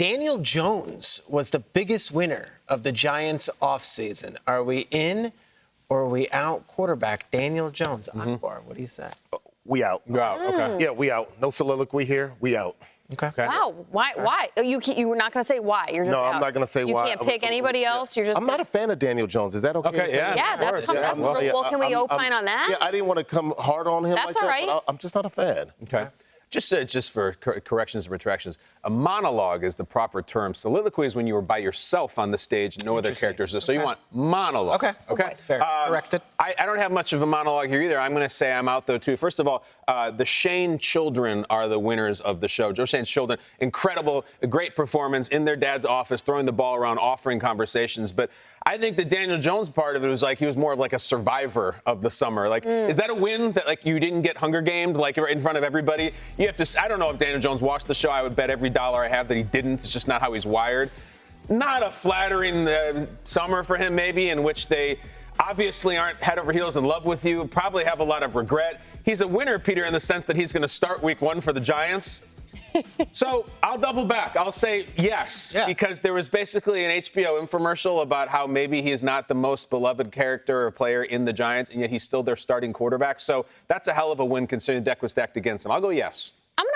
Daniel Jones was the biggest winner of the Giants offseason. Are we in or are we out quarterback Daniel Jones? Akbar, what do you say? We out. You're out, okay. Yeah, we out. No soliloquy here. We out. Okay. Wow. Why? You were not going to say why. You're just No, out. I'm not going to say you why. You can't pick anybody else? You're just. I'm not a fan of Daniel Jones. Is that okay? Okay, yeah. Yeah, that's well, can we opine on that? Yeah, I didn't want to come hard on him That's like all that, right. but I'm just not a fan. Okay. Just for corrections and retractions, a monologue is the proper term. Soliloquy is when you are by yourself on the stage, no other characters. So you want monologue. Okay. Fair. Corrected. I don't have much of a monologue here either. I'm going to say I'm out, though, too. First of all, the Shane children are the winners of the show. Joe Shane's children, incredible, great performance in their dad's office, throwing the ball around, offering conversations. But I think the Daniel Jones part of it was like he was more of like a survivor of the summer. Like, is that a win that like you didn't get Hunger Gamed like in front of everybody? You have to. I don't know if Daniel Jones watched the show. I would bet every dollar I have that he didn't. It's just not how he's wired. Not a flattering summer for him, maybe, in which they obviously aren't head over heels in love with you. Probably have a lot of regret. He's a winner, Peter, in the sense that he's going to start week 1 for the Giants. So I'll double back. I'll say yes, because there was basically an HBO infomercial about how maybe he is not the most beloved character or player in the Giants, and yet he's still their starting quarterback. So that's a hell of a win considering the deck was stacked against him. I'll go yes. I'm going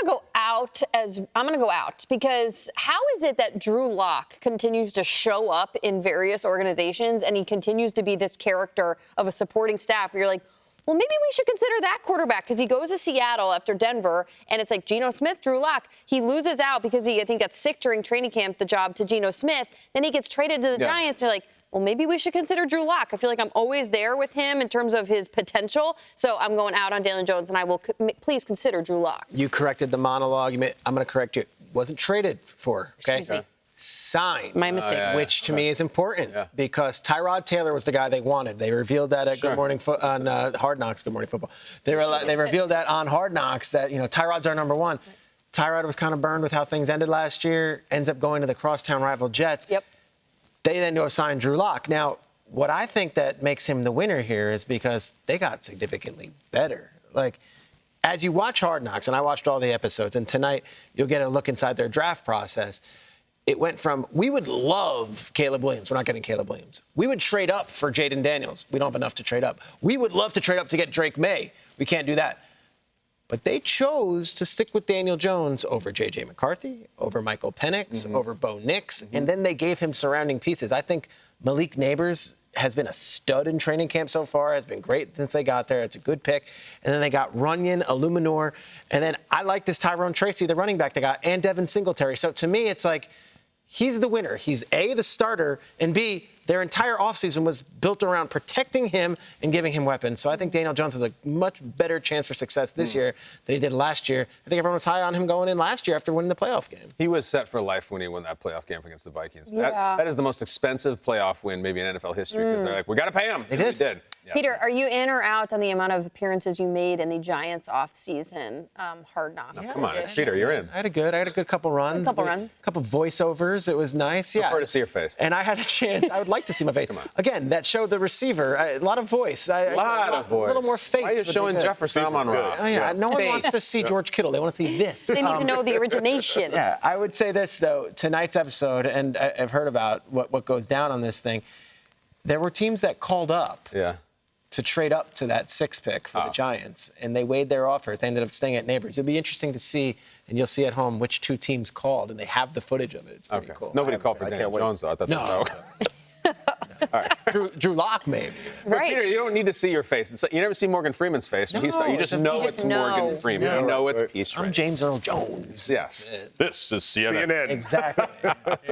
to go out because how is it that Drew Lock continues to show up in various organizations and he continues to be this character of a supporting staff where you're like, well, maybe we should consider that quarterback because he goes to Seattle after Denver, and it's like Geno Smith, Drew Lock. He loses out because he, I think, got sick during training camp, the job to Geno Smith. Then he gets traded to the Giants, and they're like, well, maybe we should consider Drew Lock. I feel like I'm always there with him in terms of his potential. So I'm going out on Daniel Jones, and I will please consider Drew Lock. I'm corrected the monologue. I'm going to correct you. Wasn't traded for. Okay. Excuse me. Signed. My mistake. Which to me is important because Tyrod Taylor was the guy they wanted. They revealed that at Good Morning on Hard Knocks. Good Morning Football. They revealed that on Hard Knocks that Tyrod's our number one. Tyrod was kind of burned with how things ended last year. Ends up going to the crosstown rival Jets. Yep. They then go sign Drew Lock. Now, what I think that makes him the winner here is because they got significantly better. Like, as you watch Hard Knocks, and I watched all the episodes, and tonight you'll get a look inside their draft process. It went from, we would love Caleb Williams. We're not getting Caleb Williams. We would trade up for Jaden Daniels. We don't have enough to trade up. We would love to trade up to get Drake May. We can't do that. But they chose to stick with Daniel Jones over J.J. McCarthy, over Michael Penix, over Bo Nix, and then they gave him surrounding pieces. I think Malik Neighbors has been a stud in training camp so far, has been great since they got there. It's a good pick. And then they got Runyon, Illuminor, and then I like this Tyrone Tracy, the running back they got, and Devin Singletary. So to me, it's like, he's the winner. He's A, the starter, and B, their entire offseason was built around protecting him and giving him weapons. So I think Daniel Jones has a much better chance for success this year than he did last year. I think everyone was high on him going in last year after winning the playoff game. He was set for life when he won that playoff game against the Vikings. Yeah. That is the most expensive playoff win maybe in NFL history because they're like, we got to pay him. They did. We did. Yes. Peter, are you in or out on the amount of appearances you made in the Giants offseason Hard Knocks? Come on, it's Peter, you're in. I had a good couple runs. A couple runs. A couple voiceovers. It was nice. I prefer to see your face. And I had a chance. I would like to see my face. Come on. Again, that showed the receiver. A lot of voice. A lot of voice. A little more face. Why are you showing Jefferson? I'm on Oh, yeah. No one wants to see George Kittle. They want to see this. They need to know the origination. Yeah, I would say this, though. Tonight's episode, and I've heard about what goes down on this thing, there were teams that called up to trade up to that 6 pick for the Giants, and they weighed their offers. They ended up staying at Neighbors. It'll be interesting to see, and you'll see at home, which 2 teams called, and they have the footage of it. It's pretty cool. Nobody called for Daniel Jones, though. I thought No. All right. Drew Lock, maybe. Right. Peter, you don't need to see your face. You never see Morgan Freeman's face. No, you just know it's Morgan Freeman. You know it's Peace I'm Race. James Earl Jones. Yes. This is CNN. CNN. Exactly.